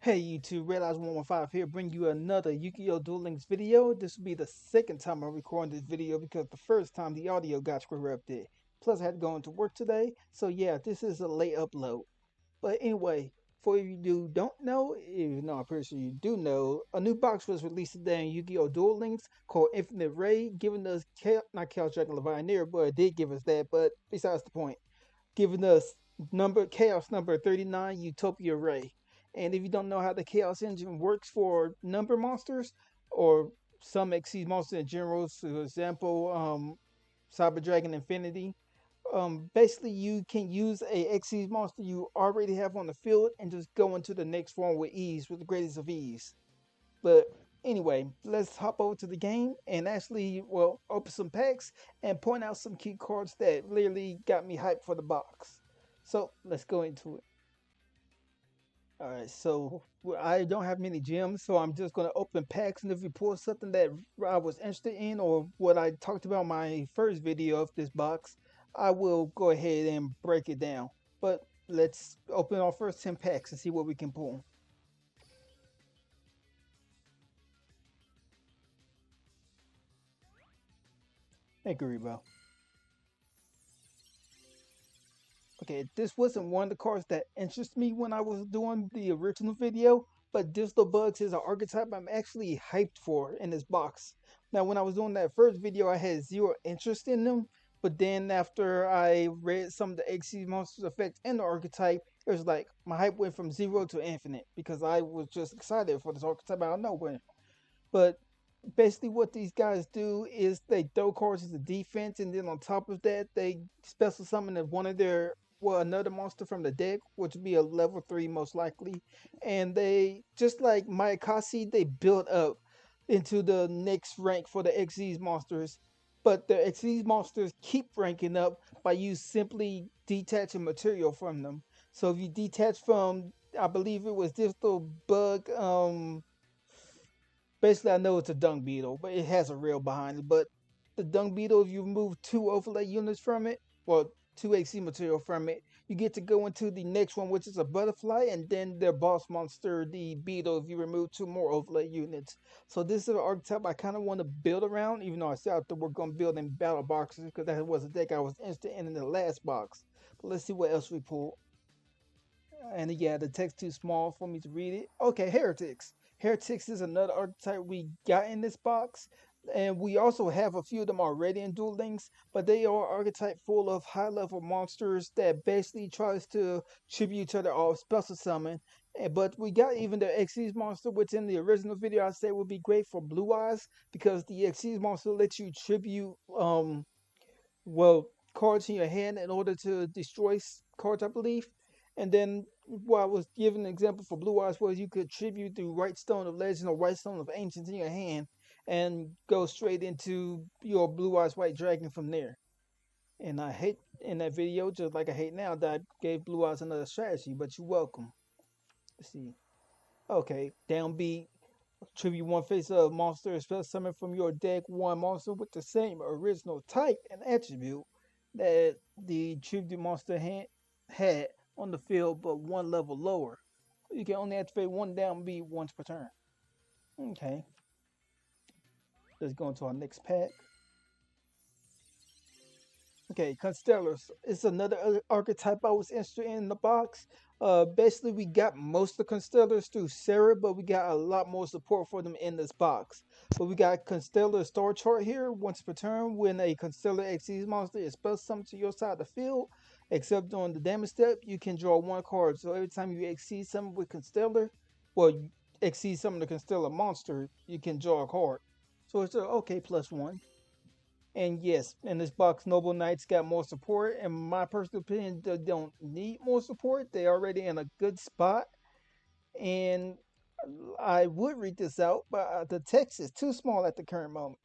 Hey YouTube, Red Eyes 115 here, bring you another Yu-Gi-Oh! Duel Links video. This will be the second time I'm recording this video because the first time the audio got corrupted. Plus I had to go into work today, so yeah, this is a late upload. But anyway, for if you don't know, even though I'm pretty sure you do know, a new box was released today in Yu-Gi-Oh! Duel Links called Infinite Ray, giving us, not Chaos Dragon Levianeer, but it did give us that, but besides the point, giving us chaos number 39 Utopia Ray. And if you don't know how the chaos engine works for number monsters or some XC monsters in general, for example, Cyber Dragon Infinity, basically you can use a XC monster you already have on the field and just go into the next form with ease, with the greatest of ease. But anyway, let's hop over to the game and actually, well, open some packs and point out some key cards that literally got me hyped for the box. So let's go into it. All right, so I don't have many gems, so I'm just going to open packs, and if you pull something that I was interested in or what I talked about in my first video of this box, I will go ahead and break it down. But let's open our first 10 packs and see what we can pull. Hey, Garibo. Okay, this wasn't one of the cards that interested me when I was doing the original video, but Digital Bugs is an archetype I'm actually hyped for in this box. Now, when I was doing that first video, I had zero interest in them, but then after I read some of the XC Monsters effects and the archetype, it was like my hype went from zero to infinite because I was just excited for this archetype out of nowhere. But basically what these guys do is they throw cards as a defense, and then on top of that they special summon one of their, well, another monster from the deck, which would be a level 3 most likely, and they, just like Mayakasi, they build up into the next rank for the Xyz monsters. But the Xyz monsters keep ranking up by you simply detaching material from them. So if you detach from, I believe it was this little bug, basically, I know it's a dung beetle, but it has a rail behind it. But the dung beetle, if you remove 2 overlay units from it, well, 2 AC material from it, you get to go into the next one, which is a butterfly, and then their boss monster, the beetle, if you remove 2 more overlay units. So this is an archetype I kind of want to build around, even though I said that we're going to build in battle boxes because that was a deck I was interested in the last box. But let's see what else we pull. And yeah, the text too small for me to read it. Okay, heretics. Heretics is another archetype we got in this box. And we also have a few of them already in Duel Links, but they are archetype full of high level monsters that basically tries to tribute to their all special summon. But we got even the Xyz monster, which in the original video I said would be great for Blue Eyes, because the Xyz monster lets you tribute well, cards in your hand in order to destroy cards, I believe. And then what I was giving an example for Blue Eyes was you could tribute the White Stone of Legend or White Stone of Ancients in your hand and go straight into your Blue Eyes White Dragon from there. And I hate in that video, just like I hate now, that I gave Blue Eyes another strategy, but you're welcome. Let's see. Okay, downbeat. Tribute one face of monster, special summon from your deck one monster with the same original type and attribute that the tribute monster had on the field, but one level lower. You can only activate one downbeat once per turn. Okay, let's go into our next pack. Okay, Constellers. It's another archetype I was interested in the box. Basically, we got most of the Constellers through Sarah, but we got a lot more support for them in this box. But we got Constellar Star Chart here. Once per turn, when a Constellar XYZ monster is special summoned to your side of the field, except during the damage step, you can draw 1 card. So every time you exceed summon with Constellar, well, you exceed summon the Constellar monster, you can draw a card. So it's a okay +1. And yes, in this box, Noble Knights got more support. In my personal opinion, they don't need more support. They're already in a good spot. And I would read this out, but the text is too small at the current moment.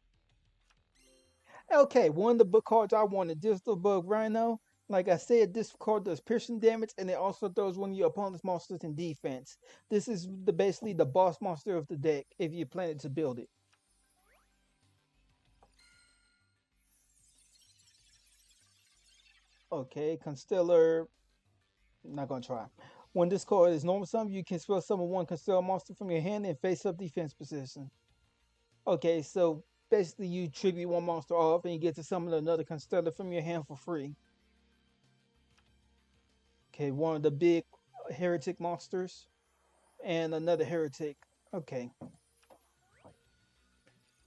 Okay, one of the book cards I wanted, Digital Bug Rhino. Like I said, this card does piercing damage, and it also throws one of your opponent's monsters in defense. This is basically the boss monster of the deck if you plan to build it. Okay, Constellar, not gonna try. When this card is normal summon, you can spell summon one conceal monster from your hand in face up defense position. Okay, so basically you tribute one monster off and you get to summon another consteller from your hand for free. Okay, one of the big heretic monsters and another heretic. Okay.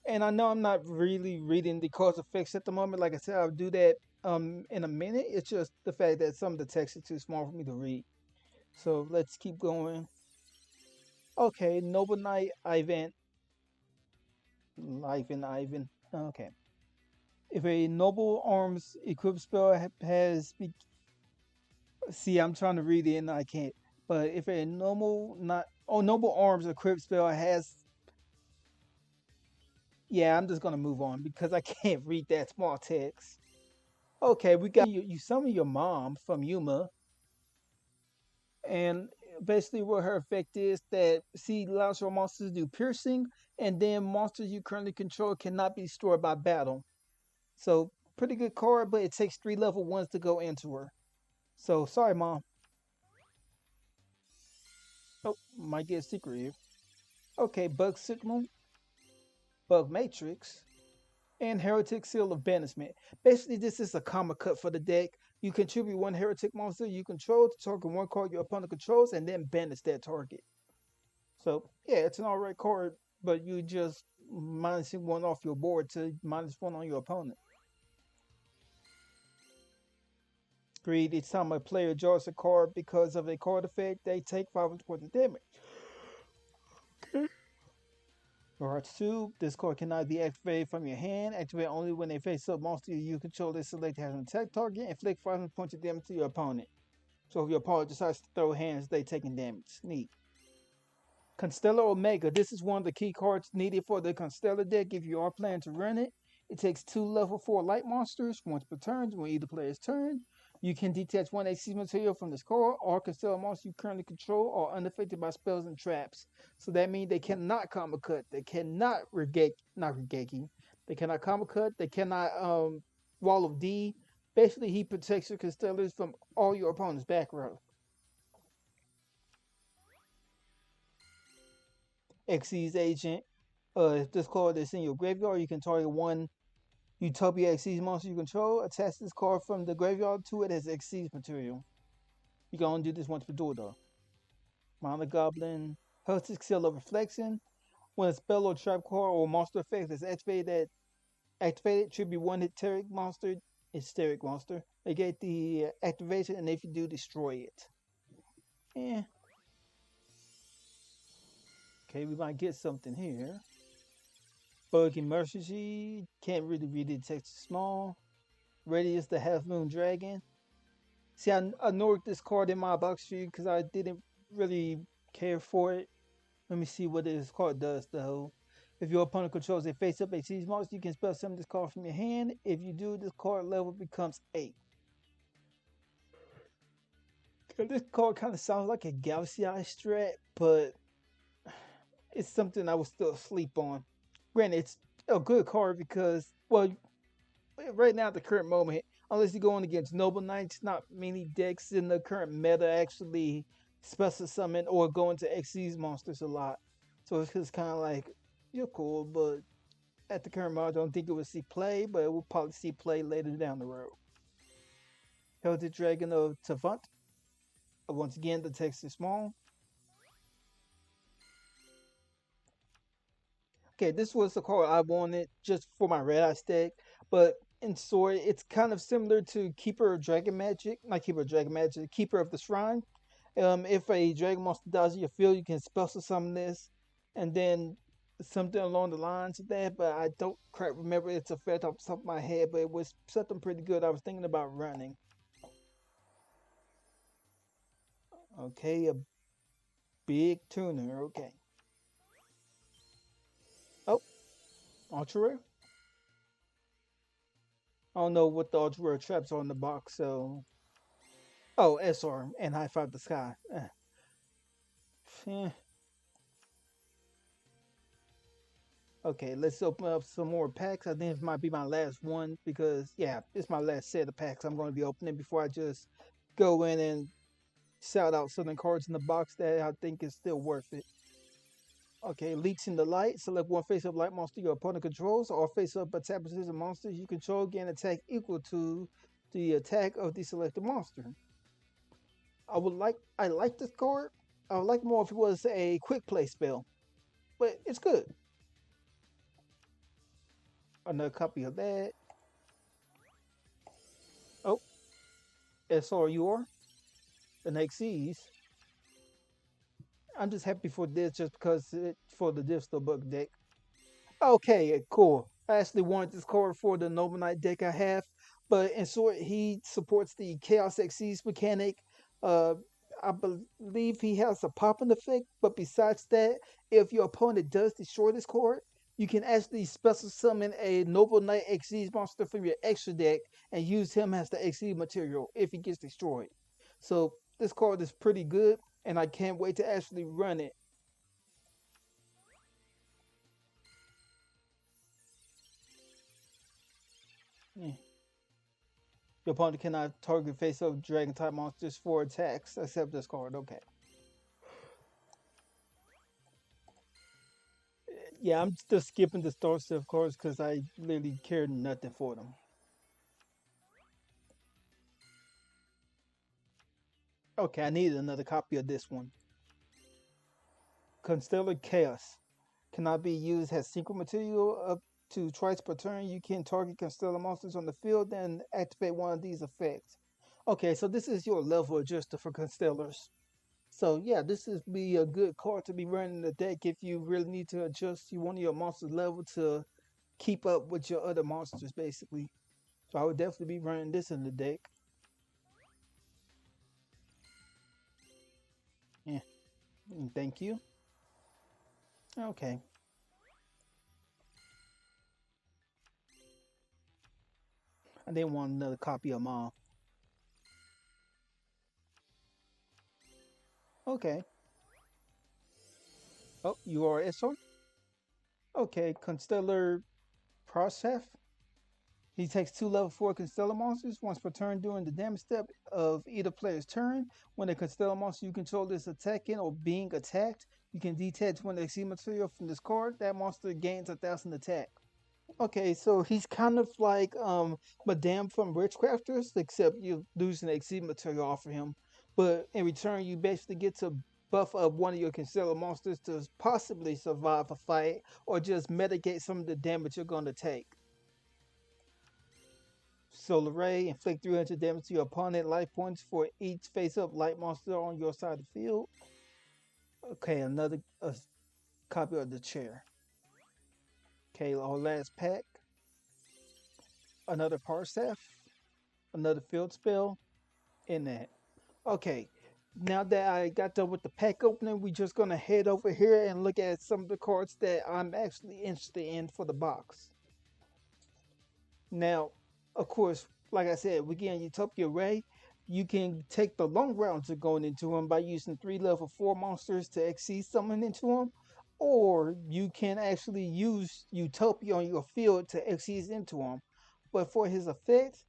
And I know I'm not really reading the cause effects at the moment. Like I said, I'll do that in a minute. It's just the fact that some of the text is too small for me to read. So let's keep going. Okay, Noble Knight Ivan. Okay. If a Noble Arms equipped spell see, I'm trying to read it and I can't. But if a Noble Arms equipped spell has, yeah, I'm just gonna move on because I can't read that small text. Okay, we got you summon your mom from Yuma, and basically what her effect is that she allows your monsters to do piercing, and then monsters you currently control cannot be destroyed by battle. So pretty good card, but it takes 3 level 1s to go into her. So sorry, mom. Oh, might get a secret here. Okay, Bug Signal, Bug Matrix, and Heretic Seal of Banishment. Basically, this is a comma cut for the deck. You contribute one Heretic monster you control to target one card your opponent controls, and then banish that target. So yeah, it's an alright card, but you just minusing one off your board to -1 on your opponent. Greed, each time a player draws a card because of a card effect, they take 5 points of damage. Or 2, this card cannot be activated from your hand. Activate only when a face-up monster you control is selected as an attack target. Inflict 500 points of damage to your opponent. So if your opponent decides to throw hands, they taking damage. Neat. Constellar Omega. This is one of the key cards needed for the Constellar deck if you are planning to run it. It takes 2 level 4 light monsters once per turn. When either player's turn, you can detach 1 AC material from this card. All Constellar monsters you currently control are unaffected by spells and traps. So that means they cannot comma cut. They cannot not regeki. They cannot comma cut. They cannot wall of D. Basically, he protects your Constellars from all your opponent's back row. Xyz agent. If this card is in your graveyard, you can target one Utopia Xyz monster you control. Attach this card from the graveyard to it as Xyz material. You can only do this once per duel though. Mana Goblin. Heritic Seal of Reflection. When a spell or trap card or monster effect is activated, tribute one hysteric monster. Negate the activation, and if you do, destroy it. Eh. Okay, we might get something here. Bug Emergency. Can't really read it. Text small. Radius the Half Moon Dragon. See, I ignored this card in my box for you because I didn't really care for it. Let me see what this card does though. If your opponent controls a face-up HC monster, you can spell summon this card from your hand. If you do, this card level becomes 8. This card kind of sounds like a Galaxy Eye strat, but it's something I would still sleep on. Granted, it's a good card because, well, right now at the current moment, unless you're going against Noble Knights, not many decks in the current meta actually special summon or go into XC's monsters a lot. So it's just kind of like, you're cool, but at the current moment, I don't think it will see play, but it will probably see play later down the road. Heritage Dragon of Tavant. Once again, the text is small. Okay, this was the card I wanted just for my red eye stack, but in story, it's kind of similar to Keeper of Dragon Magic, not Keeper of Dragon Magic, Keeper of the Shrine. If a dragon monster dies in your field, you can special summon this, and then something along the lines of that. But I don't quite remember its effect off the top of my head, but it was something pretty good. I was thinking about running. Okay, a big tuner. Okay. Oh, ultra rare. I don't know what the ultra rare traps are in the box, so. Oh, SR and High Five the Sky. Eh. Okay, let's open up some more packs. I think this might be my last one because, yeah, it's my last set of packs I'm going to be opening before I just go in and shout out certain cards in the box that I think is still worth it. Okay, Leech in the Light. Select one face-up light monster your opponent controls, or face-up attackers and monsters you control gain attack equal to the attack of the selected monster. I like this card. I would like more if it was a quick play spell, but it's good. Another copy of that. Oh, SRUR, the next seas. I'm just happy for this just because it for the Digital Book deck. Okay, cool. I actually wanted this card for the Noble Knight deck I have, but in short, he supports the Chaos Xyz mechanic. Uh, I believe he has a popping effect, but besides that, if your opponent does destroy this card, you can actually special summon a Noble Knight Xyz monster from your extra deck and use him as the Xyz material if he gets destroyed. So this card is pretty good, and I can't wait to actually run it. Yeah. Your opponent cannot target face-up dragon type monsters for attacks except this card. Okay. Yeah, I'm just skipping the Star Stuff cards because I really care nothing for them. Okay, I need another copy of this one. Constellar Chaos cannot be used as synchro material up to twice per turn. You can target Constellar monsters on the field and activate one of these effects. Okay, so this is your level adjuster for Constellars. So yeah, this is be a good card to be running in the deck if you really need to adjust you one of your monsters level to keep up with your other monsters basically. So I would definitely be running this in the deck. Yeah, thank you. Okay, I didn't want another copy of mine. Okay. Oh, you are SR? Okay, Constellar Process. He takes two level 4 Constellar monsters once per turn during the damage step of either player's turn. When a Constellar monster you control is attacking or being attacked, you can detach one XC material from this card. That monster gains 1,000 attack. Okay, so he's kind of like Madame from Witchcrafters, except you lose an XC material off of him. But in return, you basically get to buff up one of your Constellar monsters to possibly survive a fight or just mitigate some of the damage you're going to take. Solar Ray, inflict 300 damage to your opponent, life points for each face up light monster on your side of the field. Okay, another copy of the chair. Okay, our last pack. Another Parsef, another field spell, and that. Okay, now that I got done with the pack opening, we're just gonna head over here and look at some of the cards that I'm actually interested in for the box. Now, of course, like I said, we get Utopia Ray. You can take the long route to going into him by using 3 level 4 monsters to exceed summon into him, or you can actually use Utopia on your field to exceed into him. But for his effect,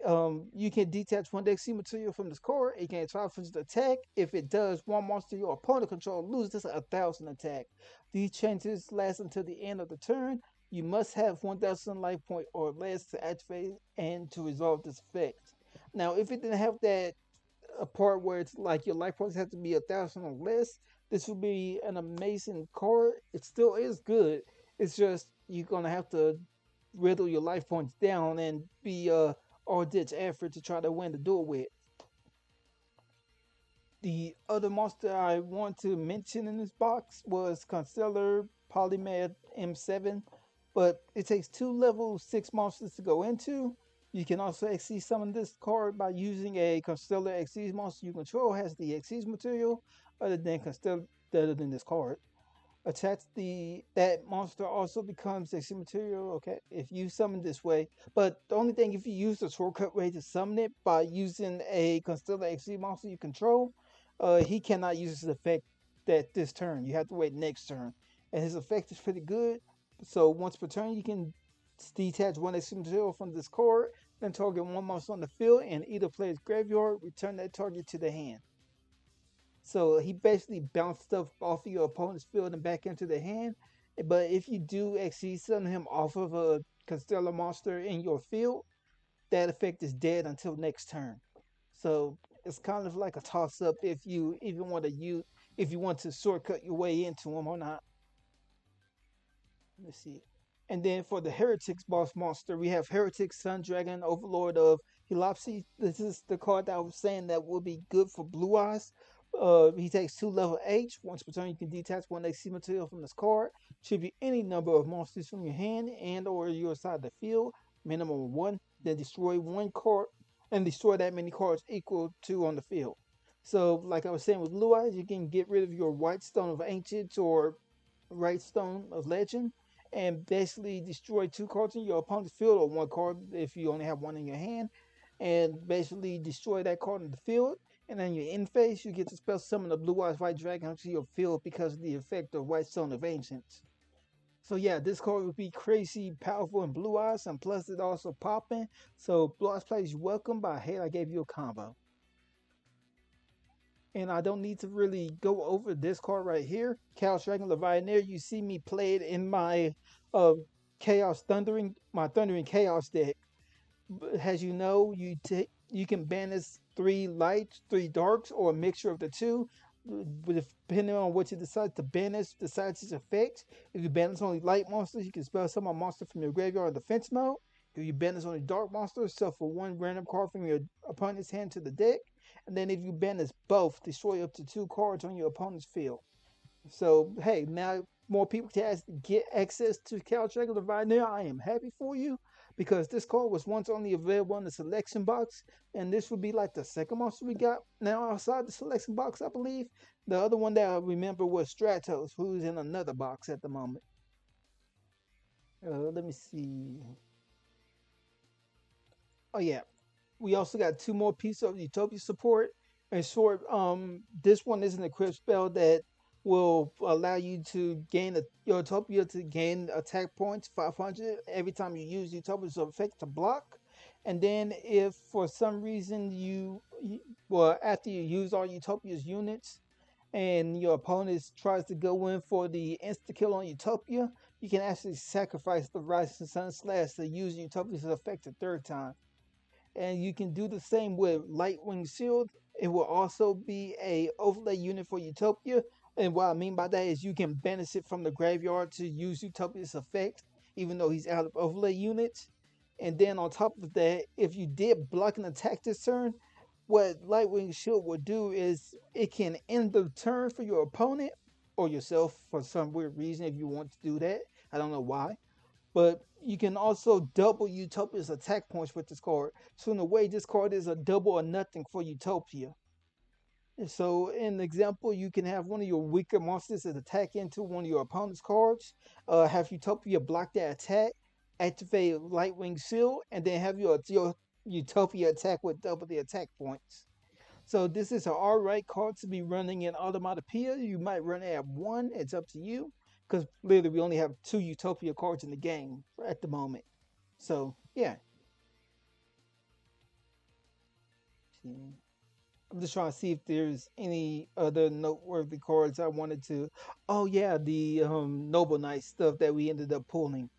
you can detach one XC material from this card. It can try for the attack. If it does, one monster your opponent control loses 1,000 attack. These changes last until the end of the turn. You must have 1,000 life point or less to activate and to resolve this effect. Now, if it didn't have that a part where it's like your life points have to be 1,000 or less, this would be an amazing card. It still is good. It's just you're gonna have to riddle your life points down and be all ditch effort to try to win the duel with. The other monster I want to mention in this box was Consteller Polymath M7, but it takes 2 level 6 monsters to go into. You can also XC summon this card by using a Consteller XC monster you control has the XC material other than Consteller other than this card. Attach the that monster also becomes a material. Okay, if you summon this way, but the only thing if you use the shortcut way to summon it by using a Constellar XC monster you control, he cannot use his effect that this turn. You have to wait next turn, and his effect is pretty good. So once per turn, you can detach one XC material from this card, then target one monster on the field, and either player's graveyard return that target to the hand. So he basically bounced stuff off of your opponent's field and back into the hand. But if you do exceed summon him off of a consteller monster in your field, that effect is dead until next turn. So it's kind of like a toss up if you even want to use if you want to shortcut your way into him or not. Let's see. And then for the Heretics boss monster, we have Heretic Sun Dragon, Overlord of Helopsy. This is the card that I was saying that would be good for Blue Eyes. He takes 2 level H. Once per turn, you can detach one XC material from this card. Tribute any number of monsters from your hand and or your side of the field, minimum of one. Then destroy one card and destroy that many cards equal to on the field. So, like I was saying with Blue Eyes, you can get rid of your White Stone of Ancients or Right Stone of Legend and basically destroy 2 cards in your opponent's field or 1 card if you only have one in your hand, and basically destroy that card in the field. And then your end phase, you get to spell summon the Blue Eyes White Dragon onto your field because of the effect of White Stone of Ancients. So yeah, this card would be crazy powerful in Blue Eyes, and plus it also popping. So Blue Eyes players, welcome. But hey, I gave you a combo. And I don't need to really go over this card right here. Chaos Dragon Leviathan. You see me play it in my uh my Thundering Chaos deck. As you know, you can banish 3 lights, 3 darks, or a mixture of the two, depending on what you decide to banish. Decides its effect. If you banish only light monsters, you can spell summon a monster from your graveyard in defense mode. If you banish only dark monsters, shuffle 1 random card from your opponent's hand to the deck. And then if you banish both, destroy up to 2 cards on your opponent's field. So hey, now more people can get access to Couch Regular right now. I am happy for you because this card was once only available in the selection box, and this would be like the second monster we got now outside the selection box, I believe. The other one that I remember was Stratos, who's in another box at the moment. Let me see. Oh yeah, we also got 2 more pieces of Utopia support. In short, this one is an equip spell that will allow you to gain your Utopia to gain attack points 500 every time you use Utopia's effect to block. And then if for some reason well, after you use all Utopia's units and your opponent tries to go in for the insta kill on Utopia, you can actually sacrifice the Rising Sun Slash to use Utopia's effect a third time. And you can do the same with Lightwing Shield. It will also be a overlay unit for Utopia. And what I mean by that is you can banish it from the graveyard to use Utopia's effect, even though he's out of overlay units. And then on top of that, if you did block an attack this turn, what Lightwing Shield will do is it can end the turn for your opponent or yourself for some weird reason if you want to do that. I don't know why. But you can also double Utopia's attack points with this card. So in a way, this card is a double or nothing for Utopia. So in the example, you can have one of your weaker monsters that attack into one of your opponent's cards. Have Utopia block that attack, activate Lightwing Shield, and then have your Utopia attack with double the attack points. So this is an alright card to be running in Automatopoeia. You might run it at 1. It's up to you. Because literally we only have 2 Utopia cards in the game at the moment. So yeah. I'm just trying to see if there's any other noteworthy cards I wanted to. Oh yeah, the Noble Knight stuff that we ended up pulling.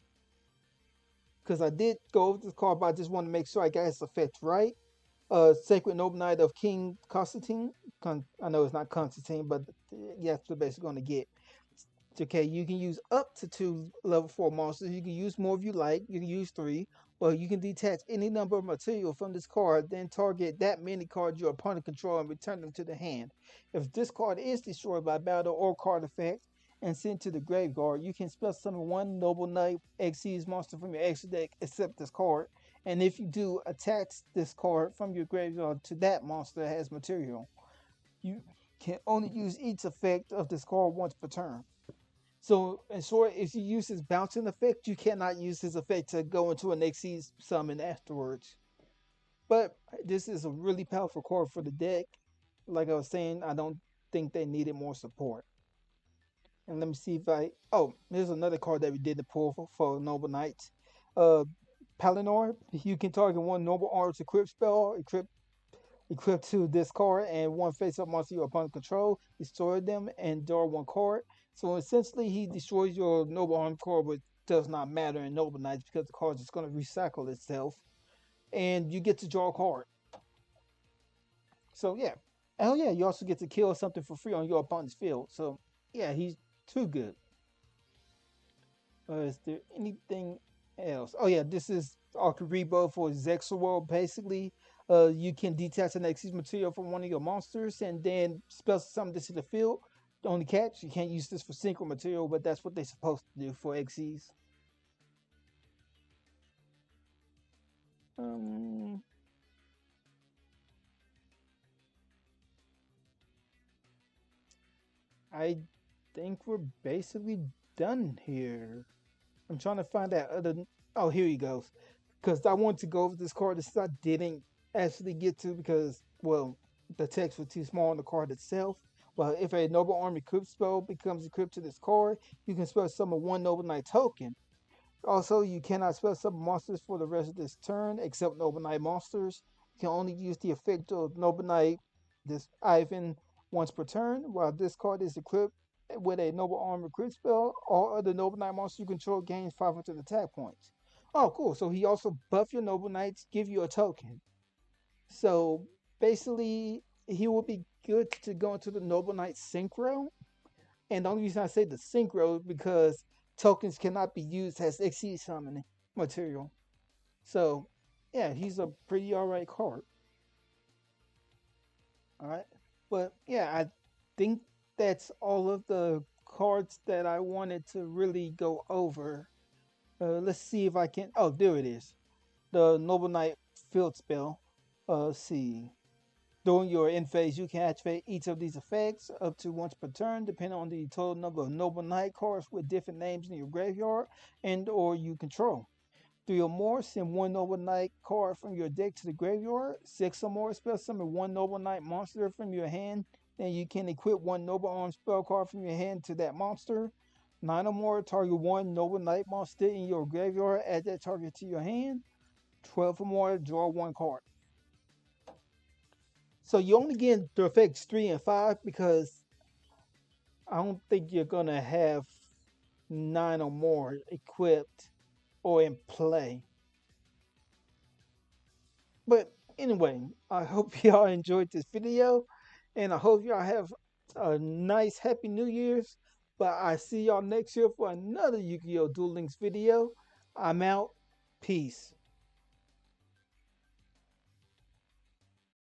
Because I did go over this card, but I just want to make sure I got its effect right. Sacred Noble Knight of King Constantine. I know it's not Constantine, but yeah, that's what basically going to get. Okay, you can use up to 2 level 4 monsters. You can use more if you like. You can use 3. But you can detach any number of material from this card, then target that many cards your opponent control and return them to the hand. If this card is destroyed by battle or card effect and sent to the graveyard, you can spell summon 1 Noble Knight Xyz monster from your extra deck except this card. And if you do, attach this card from your graveyard to that monster that has material. You can only use each effect of this card once per turn. So, in short, if you use his bouncing effect, you cannot use his effect to go into an XC summon afterwards. But this is a really powerful card for the deck. Like I was saying, I don't think they needed more support. And let me see if I. Oh, there's another card that we did the pull for Noble Knights. Uh, Palinor. You can target 1 Noble Arms equip spell, equip equipped to this card, and one face-up monster your opponent control. Destroy them and draw one card. So essentially, he destroys your noble arm card, which does not matter in Noble Knights because the card is going to recycle itself, and you get to draw a card. So yeah, oh yeah, you also get to kill something for free on your opponent's field. So yeah, he's too good. Is there anything else? Oh yeah, this is Archetype for Zexal World. Basically, you can detach an Xyz material from one of your monsters and then spell summon this to the field. The only catch, you can't use this for synchro material, but that's what they're supposed to do for Xyz. Um, I think we're basically done here. I'm trying to find that other. Oh, here he goes. Because I wanted to go over this card that I didn't actually get to because, well, the text was too small on the card itself. Well, if a Noble Army equipped spell becomes equipped to this card, you can spell summon one Noble Knight token. Also, you cannot spell summon monsters for the rest of this turn except Noble Knight monsters. You can only use the effect of Noble Knight, this Ivan, once per turn. While this card is equipped with a Noble Armor crit spell, all other Noble Knight monsters you control gains 500 attack points. Oh, cool. So he also buff your Noble Knights, give you a token. So basically, he will be good to go into the Noble Knight Synchro. And the only reason I say the Synchro is because tokens cannot be used as XC summoning material. So, yeah, he's a pretty alright card. Alright. But yeah, I think that's all of the cards that I wanted to really go over. Let's see if I can. Oh, there it is. The Noble Knight field spell. Let's see. During your end phase, you can activate each of these effects up to once per turn, depending on the total number of Noble Knight cards with different names in your graveyard and or you control. 3 or more, send one Noble Knight card from your deck to the graveyard. 6 or more, spell summon one Noble Knight monster from your hand. Then you can equip one Noble Arm spell card from your hand to that monster. 9 or more, target one Noble Knight monster in your graveyard, add that target to your hand. 12 or more, draw one card. So you only get the effects 3 and 5 because I don't think you're gonna have 9 or more equipped or in play. But anyway, I hope y'all enjoyed this video, and I hope y'all have a nice Happy New Year's. But I see y'all next year for another Yu-Gi-Oh! Duel Links video. I'm out. Peace.